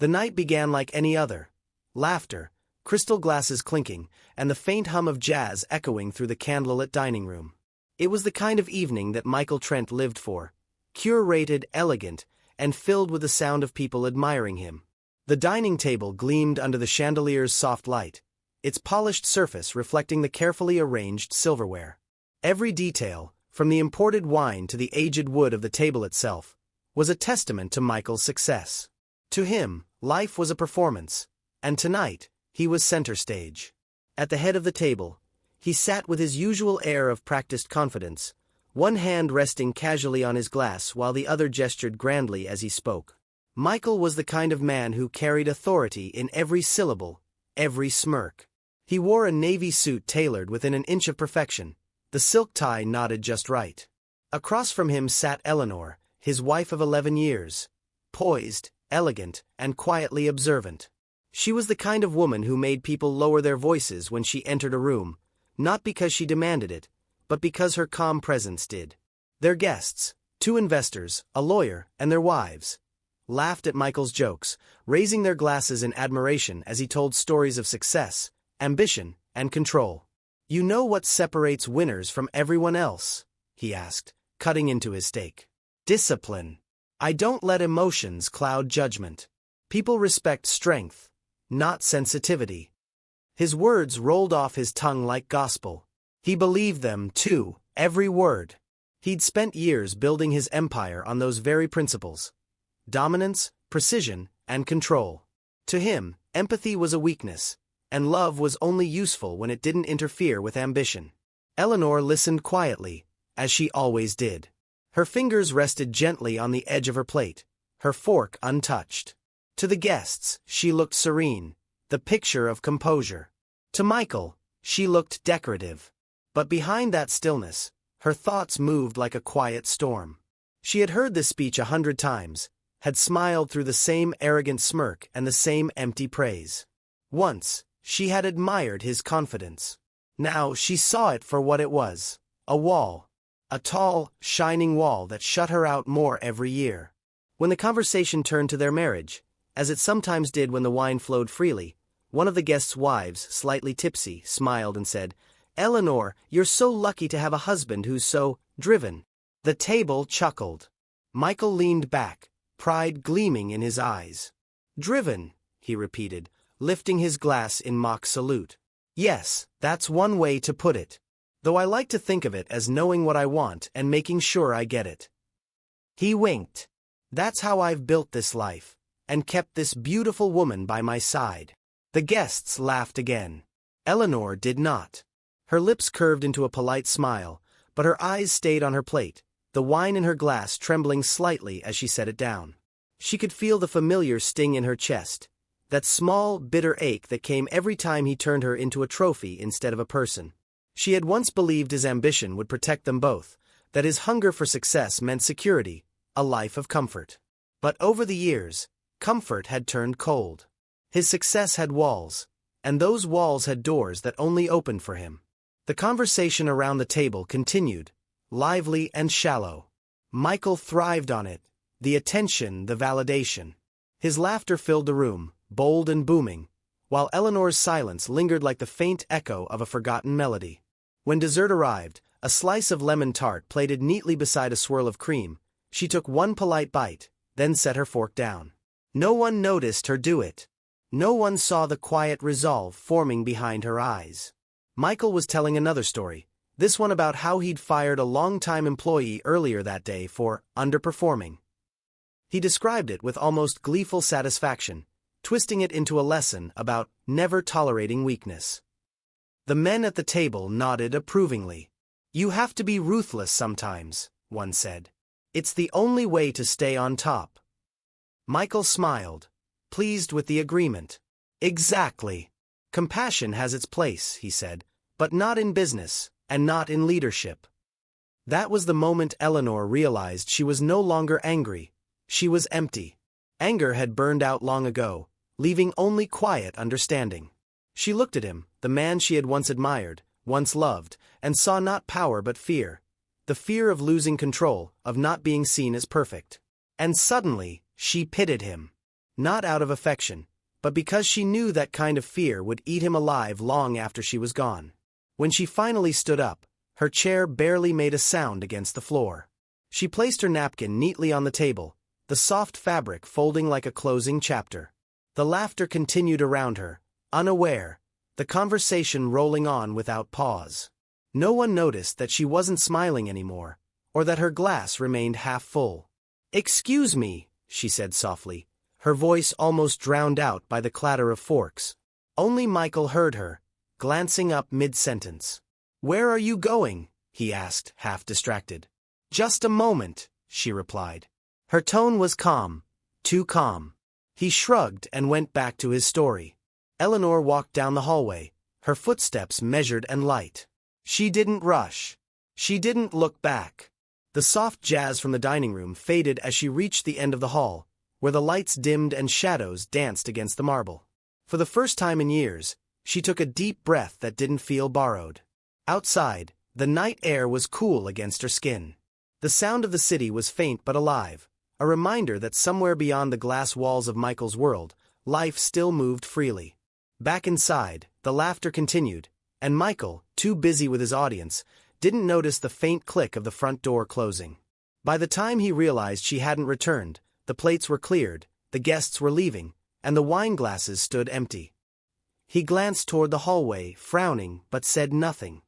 The night began like any other. Laughter, crystal glasses clinking, and the faint hum of jazz echoing through the candlelit dining room. It was the kind of evening that Michael Trent lived for, curated, elegant, and filled with the sound of people admiring him. The dining table gleamed under the chandelier's soft light, its polished surface reflecting the carefully arranged silverware. Every detail, from the imported wine to the aged wood of the table itself, was a testament to Michael's success. To him, life was a performance, and tonight, he was center stage. At the head of the table, he sat with his usual air of practiced confidence, one hand resting casually on his glass while the other gestured grandly as he spoke. Michael was the kind of man who carried authority in every syllable, every smirk. He wore a navy suit tailored within an inch of perfection, the silk tie knotted just right. Across from him sat Eleanor, his wife of 11 years, poised, elegant, and quietly observant. She was the kind of woman who made people lower their voices when she entered a room, not because she demanded it, but because her calm presence did. Their guests, 2 investors, a lawyer, and their wives, laughed at Michael's jokes, raising their glasses in admiration as he told stories of success, ambition, and control. "You know what separates winners from everyone else?" he asked, cutting into his steak. "Discipline. I don't let emotions cloud judgment. People respect strength, not sensitivity." His words rolled off his tongue like gospel. He believed them, too, every word. He'd spent years building his empire on those very principles: dominance, precision, and control. To him, empathy was a weakness, and love was only useful when it didn't interfere with ambition. Eleanor listened quietly, as she always did. Her fingers rested gently on the edge of her plate, her fork untouched. To the guests, she looked serene, the picture of composure. To Michael, she looked decorative. But behind that stillness, her thoughts moved like a quiet storm. She had heard this speech 100 times, had smiled through the same arrogant smirk and the same empty praise. Once, she had admired his confidence. Now she saw it for what it was: a wall. A tall, shining wall that shut her out more every year. When the conversation turned to their marriage, as it sometimes did when the wine flowed freely, one of the guests' wives, slightly tipsy, smiled and said, "Eleanor, you're so lucky to have a husband who's so driven." The table chuckled. Michael leaned back, pride gleaming in his eyes. "Driven," he repeated, lifting his glass in mock salute. "Yes, that's one way to put it. Though I like to think of it as knowing what I want and making sure I get it." He winked. "That's how I've built this life, and kept this beautiful woman by my side." The guests laughed again. Eleanor did not. Her lips curved into a polite smile, but her eyes stayed on her plate, the wine in her glass trembling slightly as she set it down. She could feel the familiar sting in her chest, that small, bitter ache that came every time he turned her into a trophy instead of a person. She had once believed his ambition would protect them both, that his hunger for success meant security, a life of comfort. But over the years, comfort had turned cold. His success had walls, and those walls had doors that only opened for him. The conversation around the table continued, lively and shallow. Michael thrived on it, the attention, the validation. His laughter filled the room, bold and booming, while Eleanor's silence lingered like the faint echo of a forgotten melody. When dessert arrived, a slice of lemon tart plated neatly beside a swirl of cream, she took one polite bite, then set her fork down. No one noticed her do it. No one saw the quiet resolve forming behind her eyes. Michael was telling another story, this one about how he'd fired a long-time employee earlier that day for underperforming. He described it with almost gleeful satisfaction, twisting it into a lesson about never tolerating weakness. The men at the table nodded approvingly. "You have to be ruthless sometimes," one said. "It's the only way to stay on top." Michael smiled, pleased with the agreement. "Exactly. Compassion has its place," he said, "but not in business, and not in leadership." That was the moment Eleanor realized she was no longer angry. She was empty. Anger had burned out long ago, leaving only quiet understanding. She looked at him, the man she had once admired, once loved, and saw not power but fear. The fear of losing control, of not being seen as perfect. And suddenly, she pitied him. not out of affection, but because she knew that kind of fear would eat him alive long after she was gone. When she finally stood up, her chair barely made a sound against the floor. She placed her napkin neatly on the table, the soft fabric folding like a closing chapter. The laughter continued around her, unaware, the conversation rolling on without pause. No one noticed that she wasn't smiling anymore, or that her glass remained half full. "Excuse me," she said softly, her voice almost drowned out by the clatter of forks. Only Michael heard her, glancing up mid-sentence. "Where are you going?" he asked, half distracted. "Just a moment," she replied. Her tone was calm, too calm. He shrugged and went back to his story. Eleanor walked down the hallway, her footsteps measured and light. She didn't rush. She didn't look back. The soft jazz from the dining room faded as she reached the end of the hall, where the lights dimmed and shadows danced against the marble. For the first time in years, she took a deep breath that didn't feel borrowed. Outside, the night air was cool against her skin. The sound of the city was faint but alive, a reminder that somewhere beyond the glass walls of Michael's world, life still moved freely. Back inside, the laughter continued, and Michael, too busy with his audience, didn't notice the faint click of the front door closing. By the time he realized she hadn't returned, the plates were cleared, the guests were leaving, and the wine glasses stood empty. He glanced toward the hallway, frowning, but said nothing.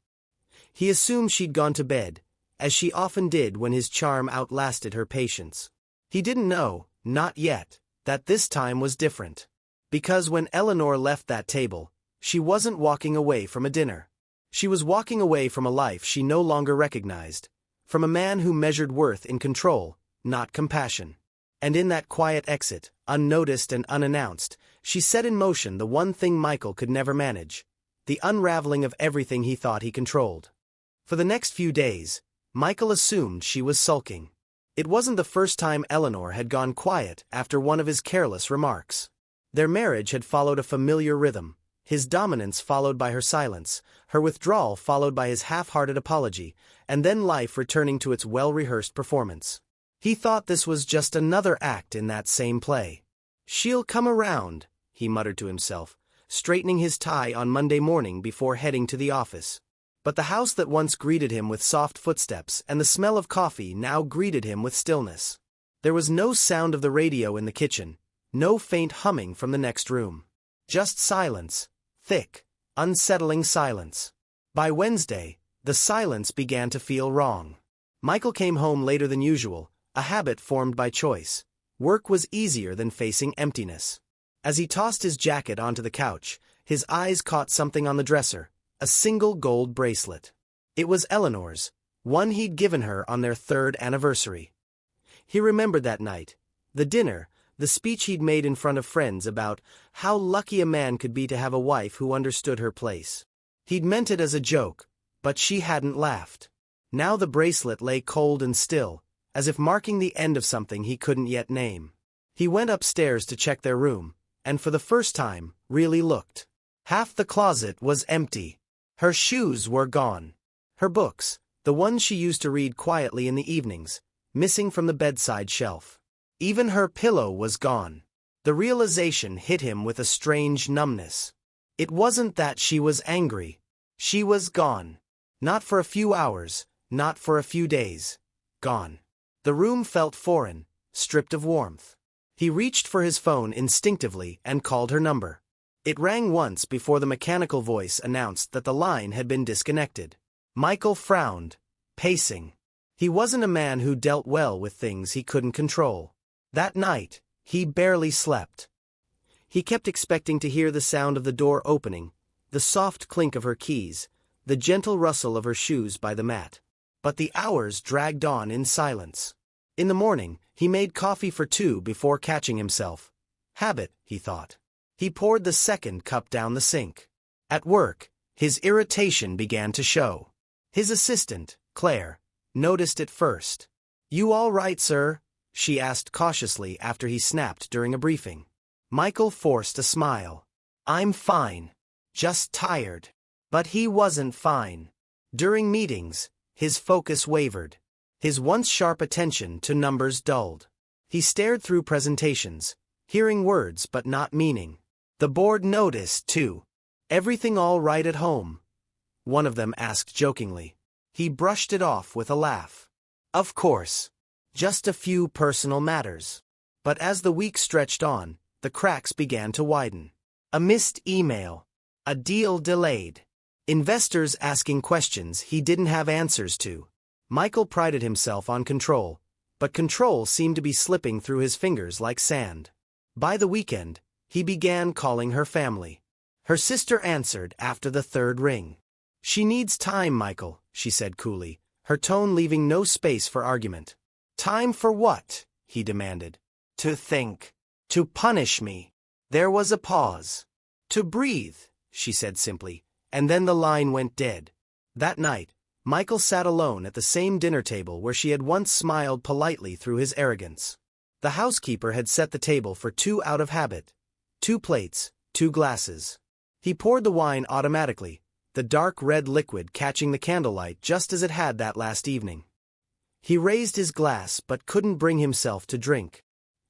He assumed she'd gone to bed, as she often did when his charm outlasted her patience. He didn't know, not yet, that this time was different. Because when Eleanor left that table, she wasn't walking away from a dinner. She was walking away from a life she no longer recognized, from a man who measured worth in control, not compassion. And in that quiet exit, unnoticed and unannounced, she set in motion the one thing Michael could never manage, the unraveling of everything he thought he controlled. For the next few days, Michael assumed she was sulking. It wasn't the first time Eleanor had gone quiet after one of his careless remarks. Their marriage had followed a familiar rhythm, his dominance followed by her silence, her withdrawal followed by his half-hearted apology, and then life returning to its well-rehearsed performance. He thought this was just another act in that same play. "She'll come around," he muttered to himself, straightening his tie on Monday morning before heading to the office. But the house that once greeted him with soft footsteps and the smell of coffee now greeted him with stillness. There was no sound of the radio in the kitchen, no faint humming from the next room. Just silence, thick, unsettling silence. By Wednesday, the silence began to feel wrong. Michael came home later than usual, a habit formed by choice. Work was easier than facing emptiness. As he tossed his jacket onto the couch, his eyes caught something on the dresser. A single gold bracelet. It was Eleanor's, one he'd given her on their 3rd anniversary. He remembered that night, the dinner, the speech he'd made in front of friends about how lucky a man could be to have a wife who understood her place. He'd meant it as a joke, but she hadn't laughed. Now the bracelet lay cold and still, as if marking the end of something he couldn't yet name. He went upstairs to check their room, and for the first time, really looked. Half the closet was empty. Her shoes were gone. Her books, the ones she used to read quietly in the evenings, missing from the bedside shelf. Even her pillow was gone. The realization hit him with a strange numbness. It wasn't that she was angry. She was gone. Not for a few hours, not for a few days. Gone. The room felt foreign, stripped of warmth. He reached for his phone instinctively and called her number. It rang once before the mechanical voice announced that the line had been disconnected. Michael frowned, pacing. He wasn't a man who dealt well with things he couldn't control. That night, he barely slept. He kept expecting to hear the sound of the door opening, the soft clink of her keys, the gentle rustle of her shoes by the mat. But the hours dragged on in silence. In the morning, he made coffee for 2 before catching himself. Habit, he thought. He poured the 2nd cup down the sink. At work, his irritation began to show. His assistant, Claire, noticed it first. "You all right, sir?" she asked cautiously after he snapped during a briefing. Michael forced a smile. "I'm fine. Just tired." But he wasn't fine. During meetings, his focus wavered. His once sharp attention to numbers dulled. He stared through presentations, hearing words but not meaning. The board noticed, too. "Everything all right at home?" one of them asked jokingly. He brushed it off with a laugh. "Of course. Just a few personal matters." But as the week stretched on, the cracks began to widen. A missed email. A deal delayed. Investors asking questions he didn't have answers to. Michael prided himself on control, but control seemed to be slipping through his fingers like sand. By the weekend, he began calling her family. Her sister answered after the third ring. "She needs time, Michael," she said coolly, her tone leaving no space for argument. "Time for what?" he demanded. "To think. To punish me." There was a pause. "To breathe," she said simply, and then the line went dead. That night, Michael sat alone at the same dinner table where she had once smiled politely through his arrogance. The housekeeper had set the table for two out of habit. 2 plates, 2 glasses. He poured the wine automatically, the dark red liquid catching the candlelight just as it had that last evening. He raised his glass but couldn't bring himself to drink.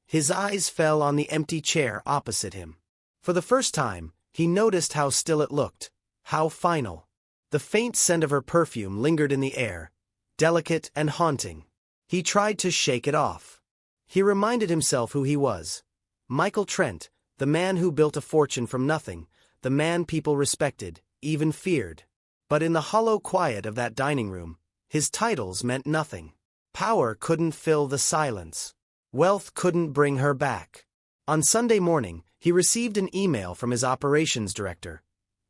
His eyes fell on the empty chair opposite him. For the first time, he noticed how still it looked, how final. The faint scent of her perfume lingered in the air, delicate and haunting. He tried to shake it off. He reminded himself who he was. Michael Trent, the man who built a fortune from nothing, the man people respected, even feared. But in the hollow quiet of that dining room, his titles meant nothing. Power couldn't fill the silence. Wealth couldn't bring her back. On Sunday morning, he received an email from his operations director.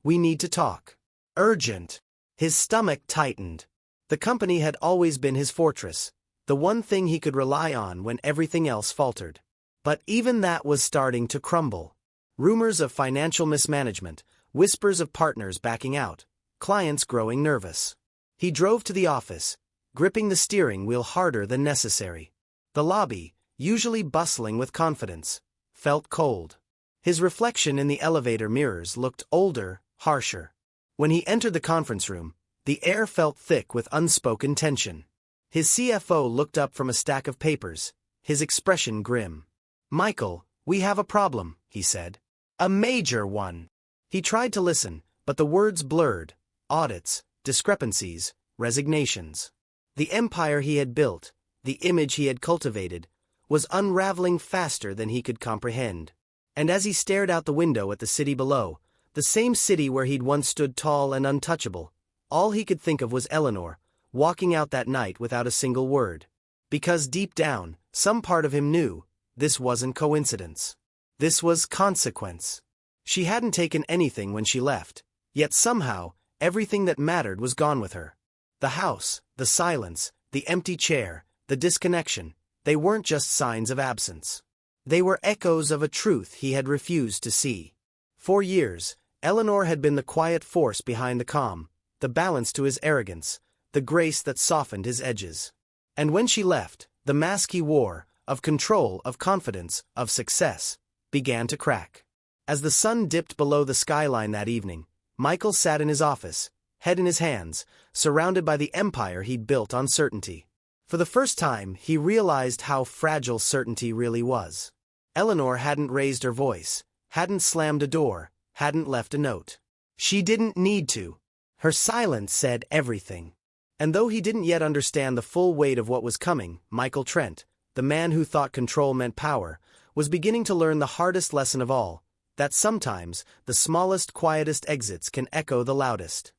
"We need to talk. Urgent." His stomach tightened. The company had always been his fortress, the one thing he could rely on when everything else faltered. But even that was starting to crumble. Rumors of financial mismanagement, whispers of partners backing out, clients growing nervous. He drove to the office, gripping the steering wheel harder than necessary. The lobby, usually bustling with confidence, felt cold. His reflection in the elevator mirrors looked older, harsher. When he entered the conference room, the air felt thick with unspoken tension. His CFO looked up from a stack of papers, his expression grim. "Michael, we have a problem," he said. "A major one." He tried to listen, but the words blurred. Audits, discrepancies, resignations. The empire he had built, the image he had cultivated, was unraveling faster than he could comprehend. And as he stared out the window at the city below, the same city where he'd once stood tall and untouchable, all he could think of was Eleanor, walking out that night without a single word. Because deep down, some part of him knew, this wasn't coincidence. This was consequence. She hadn't taken anything when she left, yet somehow, everything that mattered was gone with her. The house, the silence, the empty chair, the disconnection, they weren't just signs of absence. They were echoes of a truth he had refused to see. For years, Eleanor had been the quiet force behind the calm, the balance to his arrogance, the grace that softened his edges. And when she left, the mask he wore, of control, of confidence, of success, began to crack. As the sun dipped below the skyline that evening, Michael sat in his office, head in his hands, surrounded by the empire he'd built on certainty. For the first time, he realized how fragile certainty really was. Eleanor hadn't raised her voice, hadn't slammed a door, hadn't left a note. She didn't need to. Her silence said everything. And though he didn't yet understand the full weight of what was coming, Michael Trent, the man who thought control meant power, was beginning to learn the hardest lesson of all, that sometimes the smallest, quietest exits can echo the loudest.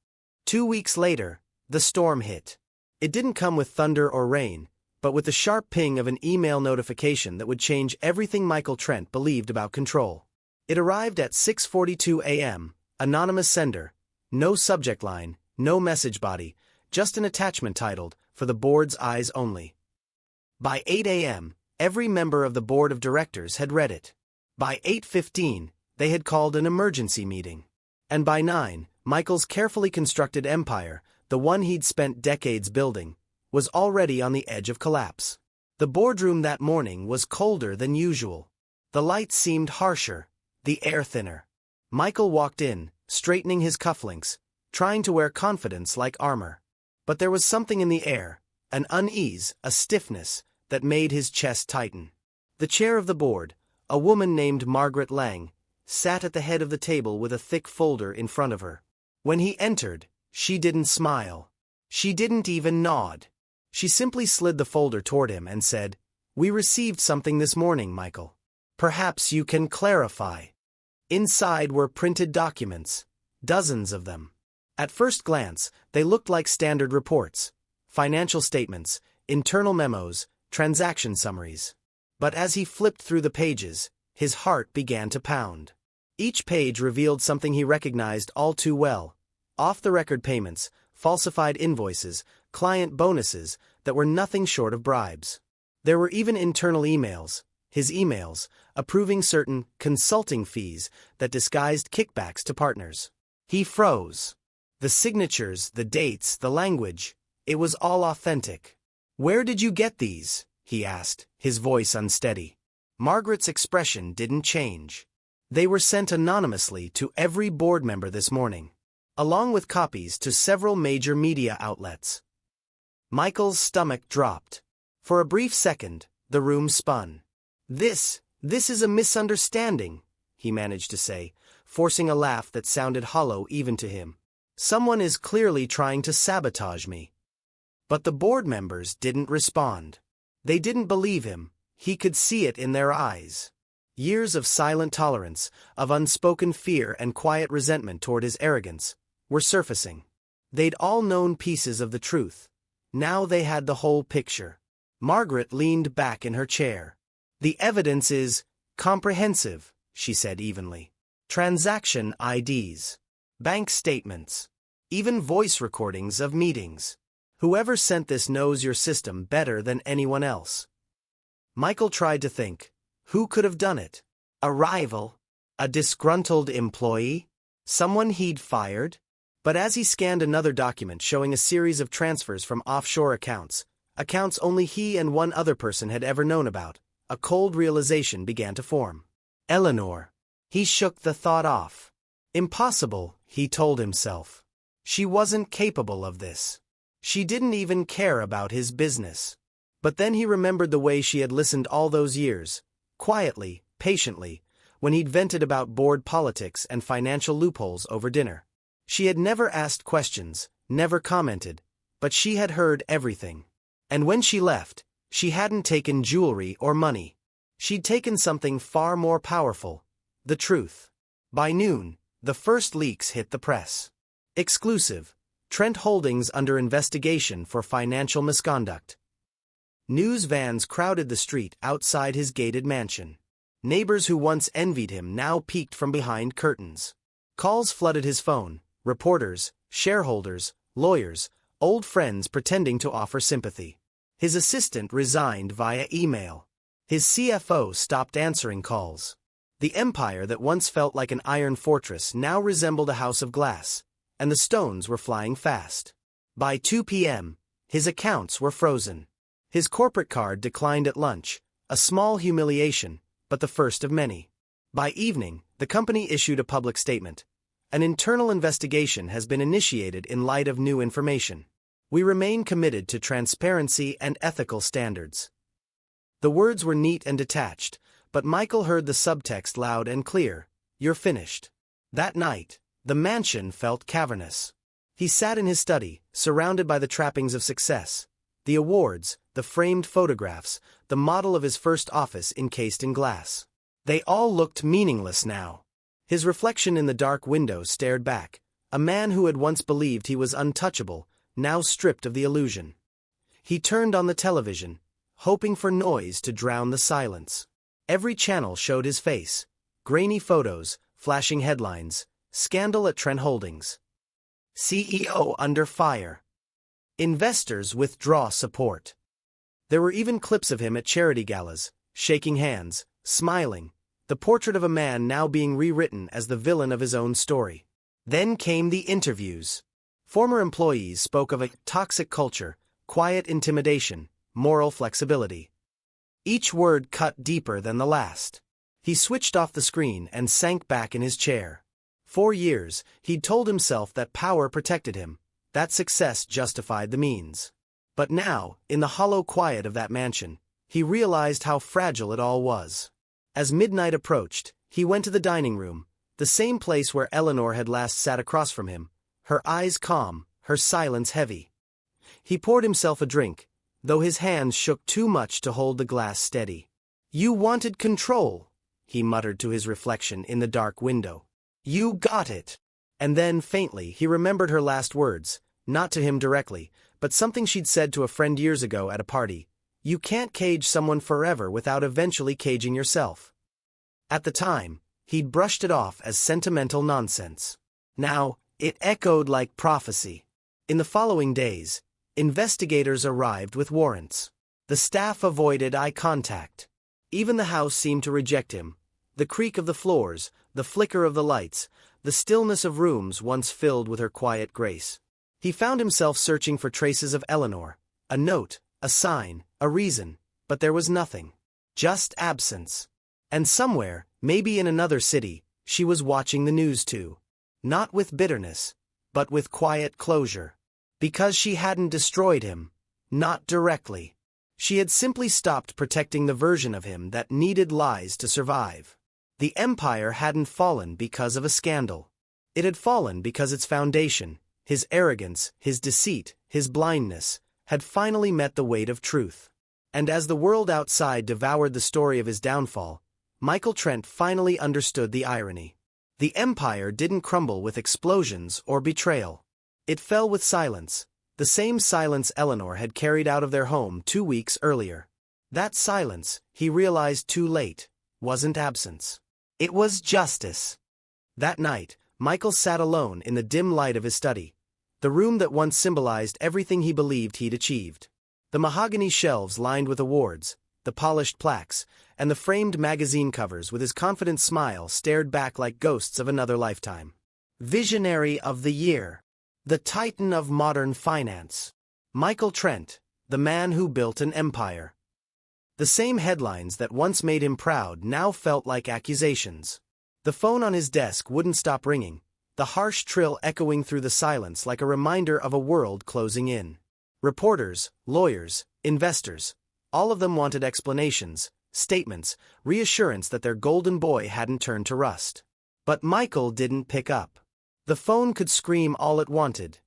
2 weeks later, the storm hit. It didn't come with thunder or rain, but with the sharp ping of an email notification that would change everything Michael Trent believed about control. It arrived at 6:42 a.m., anonymous sender, no subject line, no message body, just an attachment titled, "For the board's eyes only." By 8 a.m., every member of the board of directors had read it. By 8:15, they had called an emergency meeting. And by 9, Michael's carefully constructed empire, the one he'd spent decades building, was already on the edge of collapse. The boardroom that morning was colder than usual. The lights seemed harsher, the air thinner. Michael walked in, straightening his cufflinks, trying to wear confidence like armor. But there was something in the air, an unease, a stiffness, that made his chest tighten. The chair of the board, A woman named Margaret Lang sat at the head of the table with a thick folder in front of her. When he entered, she didn't smile. She didn't even nod. She simply slid the folder toward him and said, "We received something this morning, Michael. Perhaps you can clarify." Inside were printed documents, dozens of them. At first glance, they looked like standard reports, financial statements, internal memos, transaction summaries. But as he flipped through the pages, his heart began to pound. Each page revealed something he recognized all too well: off-the-record payments, falsified invoices, client bonuses that were nothing short of bribes. There were even internal emails, his emails, approving certain consulting fees that disguised kickbacks to partners. He froze. The signatures, the dates, the language, it was all authentic. "Where did you get these?" he asked, his voice unsteady. Margaret's expression didn't change. "They were sent anonymously to every board member this morning, along with copies to several major media outlets." Michael's stomach dropped. For a brief second, the room spun. This is a misunderstanding," he managed to say, forcing a laugh that sounded hollow even to him. "Someone is clearly trying to sabotage me." But the board members didn't respond. They didn't believe him. He could see it in their eyes. Years of silent tolerance, of unspoken fear and quiet resentment toward his arrogance, were surfacing. They'd all known pieces of the truth. Now they had the whole picture. Margaret leaned back in her chair. "The evidence is comprehensive," she said evenly. "Transaction IDs, bank statements, even voice recordings of meetings. Whoever sent this knows your system better than anyone else." Michael tried to think. Who could have done it? A rival? A disgruntled employee? Someone he'd fired? But as he scanned another document showing a series of transfers from offshore accounts only he and one other person had ever known about, a cold realization began to form. Eleanor. He shook the thought off. Impossible, he told himself. She wasn't capable of this. She didn't even care about his business. But then he remembered the way she had listened all those years, quietly, patiently, when he'd vented about board politics and financial loopholes over dinner. She had never asked questions, never commented, but she had heard everything. And when she left, she hadn't taken jewelry or money. She'd taken something far more powerful: the truth. By noon, the first leaks hit the press. Exclusive: Trent Holdings under investigation for financial misconduct. News vans crowded the street outside his gated mansion. Neighbors who once envied him now peeked from behind curtains. Calls flooded his phone: reporters, shareholders, lawyers, old friends pretending to offer sympathy. His assistant resigned via email. His CFO stopped answering calls. The empire that once felt like an iron fortress now resembled a house of glass, and the stones were flying fast. By 2 p.m., his accounts were frozen. His corporate card declined at lunch, a small humiliation, but the first of many. By evening, the company issued a public statement. An internal investigation has been initiated in light of new information. We remain committed to transparency and ethical standards. The words were neat and detached, but Michael heard the subtext loud and clear: "You're finished." That night, the mansion felt cavernous. He sat in his study, surrounded by the trappings of success: the awards, the framed photographs, the model of his first office encased in glass. They all looked meaningless now. His reflection in the dark window stared back, a man who had once believed he was untouchable, now stripped of the illusion. He turned on the television, hoping for noise to drown the silence. Every channel showed his face: grainy photos, flashing headlines: "Scandal at Trent Holdings. CEO under fire. Investors withdraw support." There were even clips of him at charity galas, shaking hands, smiling, the portrait of a man now being rewritten as the villain of his own story. Then came the interviews. Former employees spoke of a toxic culture, quiet intimidation, moral flexibility. Each word cut deeper than the last. He switched off the screen and sank back in his chair. For years, he'd told himself that power protected him, that success justified the means. But now, in the hollow quiet of that mansion, he realized how fragile it all was. As midnight approached, he went to the dining room, the same place where Eleanor had last sat across from him, her eyes calm, her silence heavy. He poured himself a drink, though his hands shook too much to hold the glass steady. "You wanted control," he muttered to his reflection in the dark window. "You got it." And then, faintly, he remembered her last words, not to him directly, but something she'd said to a friend years ago at a party. "You can't cage someone forever without eventually caging yourself." At the time, he'd brushed it off as sentimental nonsense. Now, it echoed like prophecy. In the following days, investigators arrived with warrants. The staff avoided eye contact. Even the house seemed to reject him. The creak of the floors, the flicker of the lights, the stillness of rooms once filled with her quiet grace. He found himself searching for traces of Eleanor, a note, a sign, a reason, but there was nothing. Just absence. And somewhere, maybe in another city, she was watching the news too. Not with bitterness, but with quiet closure. Because she hadn't destroyed him. Not directly. She had simply stopped protecting the version of him that needed lies to survive. The empire hadn't fallen because of a scandal. It had fallen because its foundation, his arrogance, his deceit, his blindness, had finally met the weight of truth. And as the world outside devoured the story of his downfall, Michael Trent finally understood the irony. The empire didn't crumble with explosions or betrayal. It fell with silence, the same silence Eleanor had carried out of their home 2 weeks earlier. That silence, he realized too late, wasn't absence. It was justice. That night, Michael sat alone in the dim light of his study, the room that once symbolized everything he believed he'd achieved. The mahogany shelves lined with awards, the polished plaques, and the framed magazine covers with his confident smile stared back like ghosts of another lifetime. Visionary of the year. The titan of modern finance. Michael Trent, the man who built an empire. The same headlines that once made him proud now felt like accusations. The phone on his desk wouldn't stop ringing, the harsh trill echoing through the silence like a reminder of a world closing in. Reporters, lawyers, investors, all of them wanted explanations, statements, reassurance that their golden boy hadn't turned to rust. But Michael didn't pick up. The phone could scream all it wanted.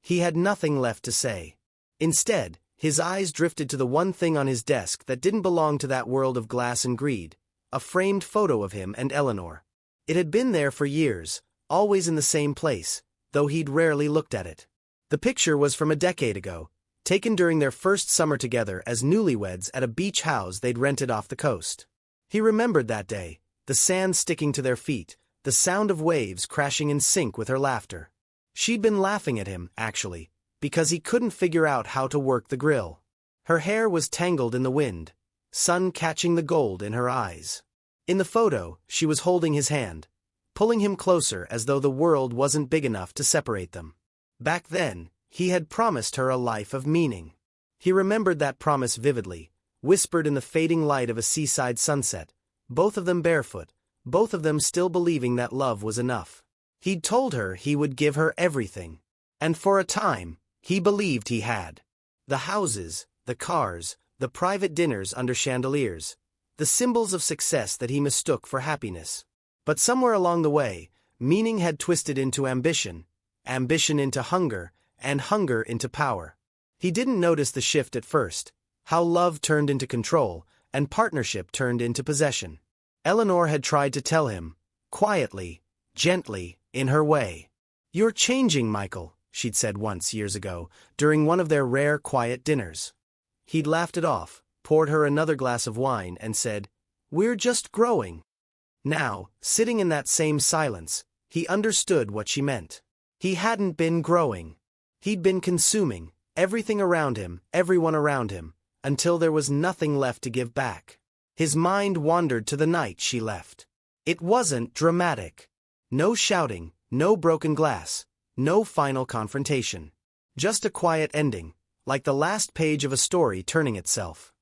He had nothing left to say. Instead, his eyes drifted to the one thing on his desk that didn't belong to that world of glass and greed, a framed photo of him and Eleanor. It had been there for years, always in the same place, though he'd rarely looked at it. The picture was from a decade ago, taken during their first summer together as newlyweds at a beach house they'd rented off the coast. He remembered that day, the sand sticking to their feet, the sound of waves crashing in sync with her laughter. She'd been laughing at him, actually, because he couldn't figure out how to work the grill. Her hair was tangled in the wind, sun catching the gold in her eyes. In the photo, she was holding his hand, pulling him closer as though the world wasn't big enough to separate them. Back then, he had promised her a life of meaning. He remembered that promise vividly, whispered in the fading light of a seaside sunset, both of them barefoot, both of them still believing that love was enough. He'd told her he would give her everything. And for a time, he believed he had. The houses, the cars, the private dinners under chandeliers, the symbols of success that he mistook for happiness. But somewhere along the way, meaning had twisted into ambition, ambition into hunger, and hunger into power. He didn't notice the shift at first, how love turned into control, and partnership turned into possession. Eleanor had tried to tell him, quietly, gently, in her way. "You're changing, Michael," she'd said once years ago, during one of their rare quiet dinners. He'd laughed it off, poured her another glass of wine, and said, "We're just growing." Now, sitting in that same silence, he understood what she meant. He hadn't been growing. He'd been consuming, everything around him, everyone around him, until there was nothing left to give back. His mind wandered to the night she left. It wasn't dramatic. No shouting, no broken glass, no final confrontation. Just a quiet ending, like the last page of a story turning itself.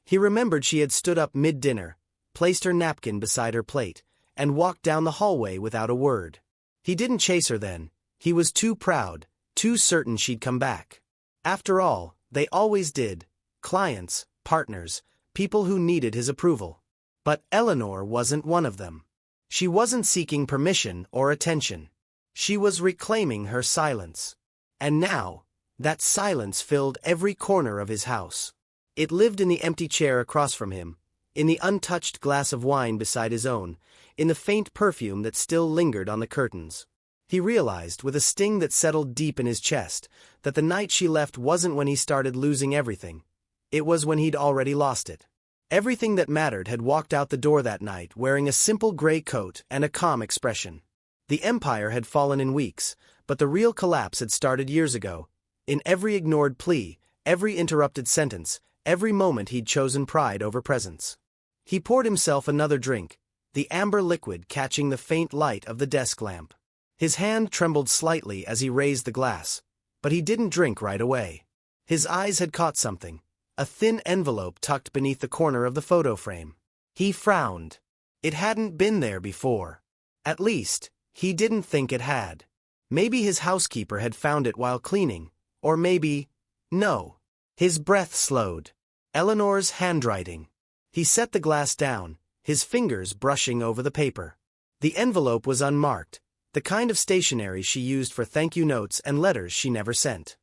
He remembered she had stood up mid-dinner, placed her napkin beside her plate, and walked down the hallway without a word. He didn't chase her then. He was too proud, too certain she'd come back. After all, they always did. Clients, partners, people who needed his approval. But Eleanor wasn't one of them. She wasn't seeking permission or attention. She was reclaiming her silence. And now, that silence filled every corner of his house. It lived in the empty chair across from him, in the untouched glass of wine beside his own, in the faint perfume that still lingered on the curtains. He realized, with a sting that settled deep in his chest, that the night she left wasn't when he started losing everything. It was when he'd already lost it. Everything that mattered had walked out the door that night wearing a simple gray coat and a calm expression. The empire had fallen in weeks, but the real collapse had started years ago. In every ignored plea, every interrupted sentence, every moment he'd chosen pride over presence. He poured himself another drink, the amber liquid catching the faint light of the desk lamp. His hand trembled slightly as he raised the glass, but he didn't drink right away. His eyes had caught something, a thin envelope tucked beneath the corner of the photo frame. He frowned. It hadn't been there before. At least, he didn't think it had. Maybe his housekeeper had found it while cleaning, or maybe... No. His breath slowed. Eleanor's handwriting. He set the glass down, his fingers brushing over the paper. The envelope was unmarked, the kind of stationery she used for thank-you notes and letters she never sent.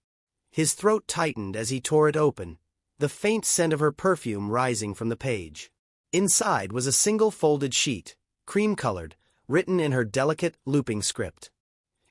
His throat tightened as he tore it open, the faint scent of her perfume rising from the page. Inside was a single folded sheet, cream-colored, written in her delicate, looping script.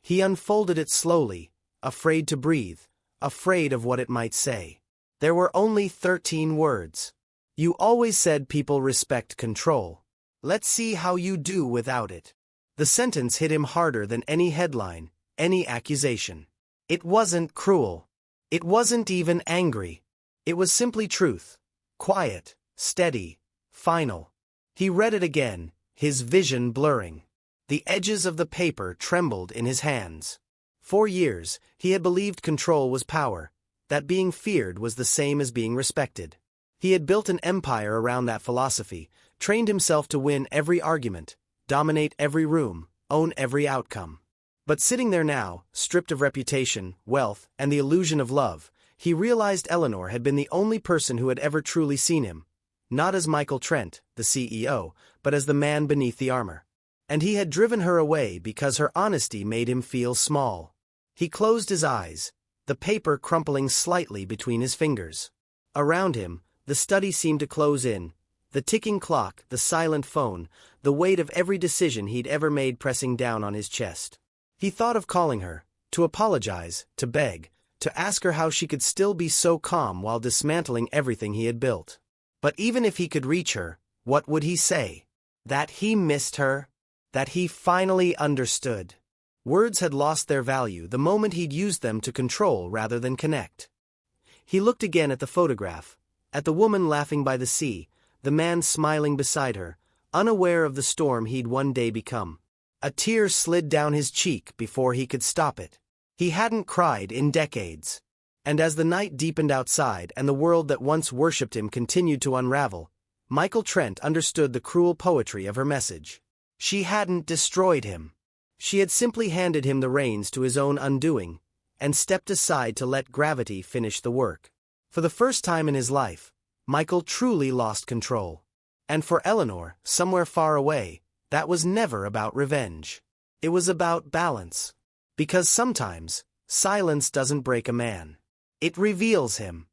He unfolded it slowly, afraid to breathe, afraid of what it might say. There were only 13 words. You always said people respect control. Let's see how you do without it. The sentence hit him harder than any headline, any accusation. It wasn't cruel. It wasn't even angry. It was simply truth. Quiet, steady, final. He read it again, his vision blurring. The edges of the paper trembled in his hands. For years, he had believed control was power, that being feared was the same as being respected. He had built an empire around that philosophy, trained himself to win every argument, dominate every room, own every outcome. But sitting there now, stripped of reputation, wealth, and the illusion of love, he realized Eleanor had been the only person who had ever truly seen him, not as Michael Trent, the CEO, but as the man beneath the armor. And he had driven her away because her honesty made him feel small. He closed his eyes, the paper crumpling slightly between his fingers. Around him, the study seemed to close in, the ticking clock, the silent phone, the weight of every decision he'd ever made pressing down on his chest. He thought of calling her, to apologize, to beg, to ask her how she could still be so calm while dismantling everything he had built. But even if he could reach her, what would he say? That he missed her? That he finally understood? Words had lost their value the moment he'd used them to control rather than connect. He looked again at the photograph, at the woman laughing by the sea, the man smiling beside her, unaware of the storm he'd one day become. A tear slid down his cheek before he could stop it. He hadn't cried in decades. And as the night deepened outside and the world that once worshipped him continued to unravel, Michael Trent understood the cruel poetry of her message. She hadn't destroyed him. She had simply handed him the reins to his own undoing, and stepped aside to let gravity finish the work. For the first time in his life, Michael truly lost control. And for Eleanor, somewhere far away, that was never about revenge. It was about balance. Because sometimes, silence doesn't break a man. It reveals him.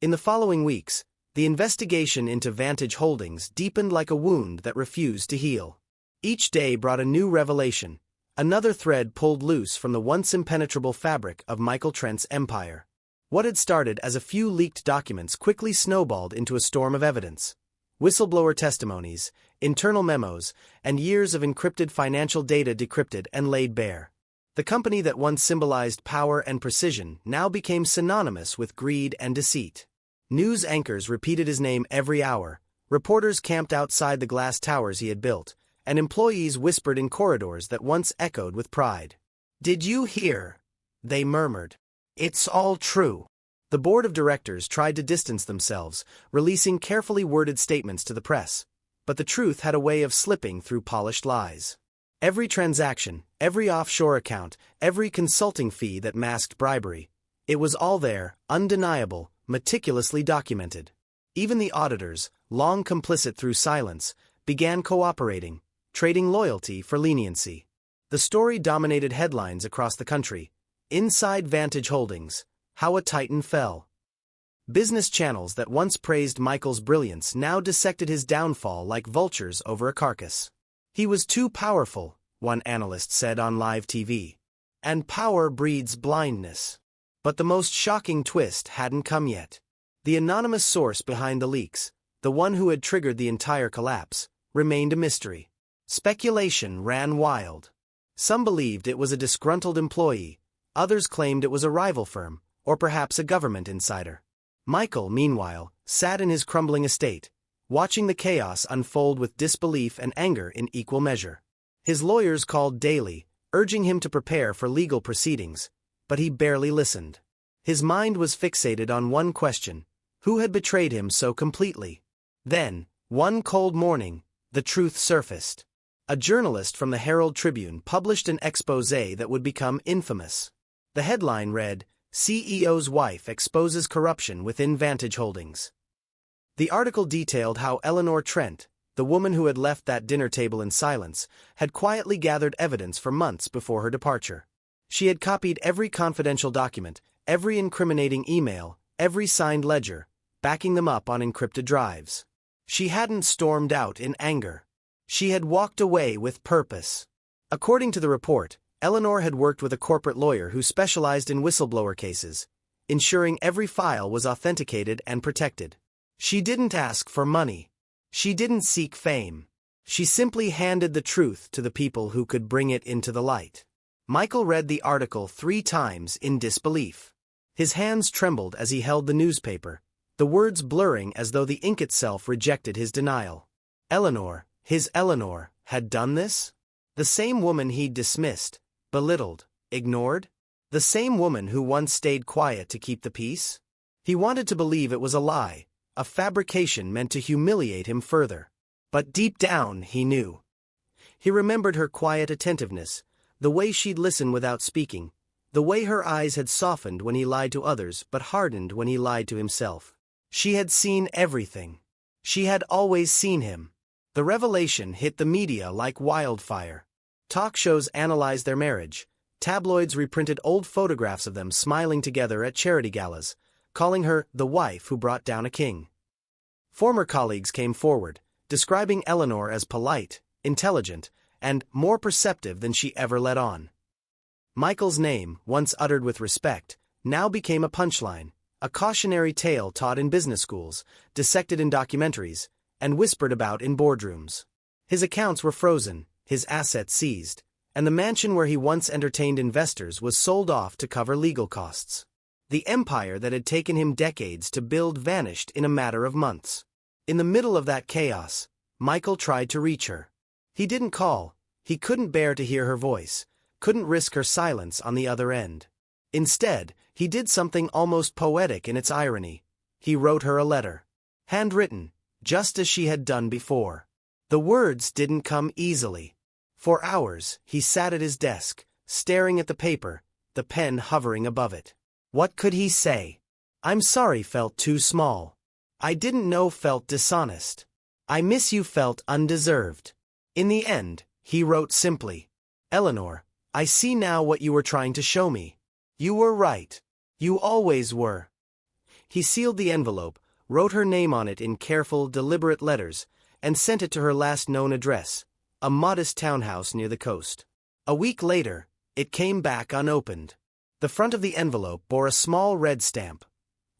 In the following weeks, the investigation into Vantage Holdings deepened like a wound that refused to heal. Each day brought a new revelation, another thread pulled loose from the once impenetrable fabric of Michael Trent's empire. What had started as a few leaked documents quickly snowballed into a storm of evidence. Whistleblower testimonies, internal memos, and years of encrypted financial data decrypted and laid bare. The company that once symbolized power and precision now became synonymous with greed and deceit. News anchors repeated his name every hour, reporters camped outside the glass towers he had built, and employees whispered in corridors that once echoed with pride. "Did you hear?" they murmured. "It's all true." The board of directors tried to distance themselves, releasing carefully worded statements to the press, but the truth had a way of slipping through polished lies. Every transaction, every offshore account, every consulting fee that masked bribery, it was all there, undeniable, meticulously documented. Even the auditors, long complicit through silence, began cooperating, trading loyalty for leniency. The story dominated headlines across the country. Inside Vantage Holdings, how a titan fell. Business channels that once praised Michael's brilliance now dissected his downfall like vultures over a carcass. He was too powerful, one analyst said on live TV. And power breeds blindness. But the most shocking twist hadn't come yet. The anonymous source behind the leaks, the one who had triggered the entire collapse, remained a mystery. Speculation ran wild. Some believed it was a disgruntled employee, others claimed it was a rival firm, or perhaps a government insider. Michael, meanwhile, sat in his crumbling estate, watching the chaos unfold with disbelief and anger in equal measure. His lawyers called daily, urging him to prepare for legal proceedings, but he barely listened. His mind was fixated on one question: who had betrayed him so completely? Then, one cold morning, the truth surfaced. A journalist from the Herald Tribune published an exposé that would become infamous. The headline read, "CEO's Wife Exposes Corruption Within Vantage Holdings." The article detailed how Eleanor Trent, the woman who had left that dinner table in silence, had quietly gathered evidence for months before her departure. She had copied every confidential document, every incriminating email, every signed ledger, backing them up on encrypted drives. She hadn't stormed out in anger. She had walked away with purpose. According to the report, Eleanor had worked with a corporate lawyer who specialized in whistleblower cases, ensuring every file was authenticated and protected. She didn't ask for money. She didn't seek fame. She simply handed the truth to the people who could bring it into the light. Michael read the article 3 times in disbelief. His hands trembled as he held the newspaper, the words blurring as though the ink itself rejected his denial. Eleanor, his Eleanor, had done this? The same woman he'd dismissed, belittled, ignored? The same woman who once stayed quiet to keep the peace? He wanted to believe it was a lie, a fabrication meant to humiliate him further. But deep down he knew. He remembered her quiet attentiveness, the way she'd listen without speaking, the way her eyes had softened when he lied to others but hardened when he lied to himself. She had seen everything. She had always seen him. The revelation hit the media like wildfire. Talk shows analyzed their marriage. Tabloids reprinted old photographs of them smiling together at charity galas, calling her the wife who brought down a king. Former colleagues came forward, describing Eleanor as polite, intelligent, and more perceptive than she ever let on. Michael's name, once uttered with respect, now became a punchline, a cautionary tale taught in business schools, dissected in documentaries, and whispered about in boardrooms. His accounts were frozen, his assets seized, and the mansion where he once entertained investors was sold off to cover legal costs. The empire that had taken him decades to build vanished in a matter of months. In the middle of that chaos, Michael tried to reach her. He didn't call. He couldn't bear to hear her voice, couldn't risk her silence on the other end. Instead, he did something almost poetic in its irony. He wrote her a letter. Handwritten, just as she had done before. The words didn't come easily. For hours, he sat at his desk, staring at the paper, the pen hovering above it. What could he say? "I'm sorry" felt too small. "I didn't know" felt dishonest. "I miss you" felt undeserved. In the end, he wrote simply, "Eleanor, I see now what you were trying to show me. You were right. You always were." He sealed the envelope, wrote her name on it in careful, deliberate letters, and sent it to her last known address, a modest townhouse near the coast. A week later, it came back unopened. The front of the envelope bore a small red stamp.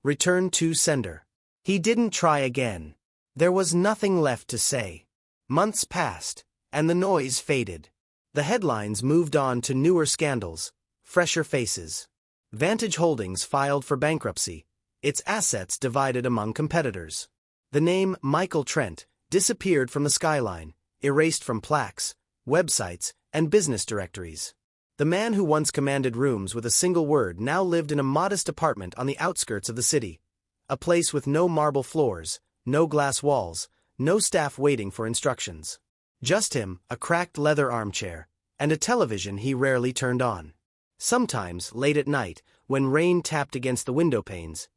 Return to sender. He didn't try again. There was nothing left to say. Months passed, and the noise faded. The headlines moved on to newer scandals, fresher faces. Vantage Holdings filed for bankruptcy, its assets divided among competitors. The name Michael Trent disappeared from the skyline, erased from plaques, websites, and business directories. The man who once commanded rooms with a single word now lived in a modest apartment on the outskirts of the city, a place with no marble floors, no glass walls, no staff waiting for instructions. Just him, a cracked leather armchair, and a television he rarely turned on. Sometimes, late at night, when rain tapped against the window panes,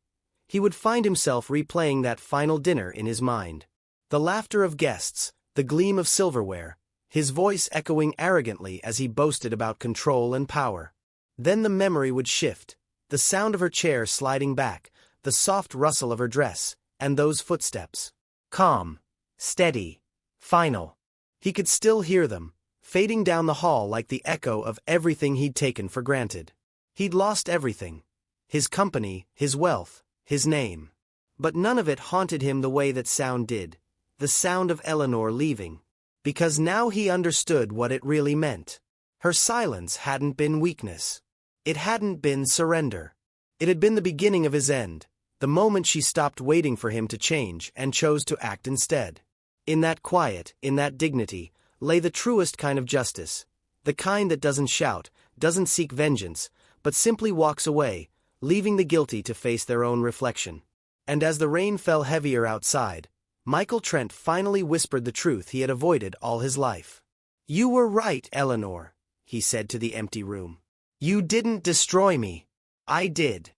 he would find himself replaying that final dinner in his mind. The laughter of guests, the gleam of silverware, his voice echoing arrogantly as he boasted about control and power. Then the memory would shift, the sound of her chair sliding back, the soft rustle of her dress, and those footsteps. Calm, steady, final. He could still hear them, fading down the hall like the echo of everything he'd taken for granted. He'd lost everything. His company, his wealth, his name. But none of it haunted him the way that sound did, the sound of Eleanor leaving. Because now he understood what it really meant. Her silence hadn't been weakness. It hadn't been surrender. It had been the beginning of his end, the moment she stopped waiting for him to change and chose to act instead. In that quiet, in that dignity, lay the truest kind of justice, the kind that doesn't shout, doesn't seek vengeance, but simply walks away, leaving the guilty to face their own reflection. And as the rain fell heavier outside, Michael Trent finally whispered the truth he had avoided all his life. "You were right, Eleanor," he said to the empty room. "You didn't destroy me. I did."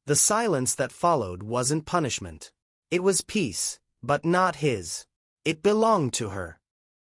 The silence that followed wasn't punishment. It was peace, but not his. It belonged to her.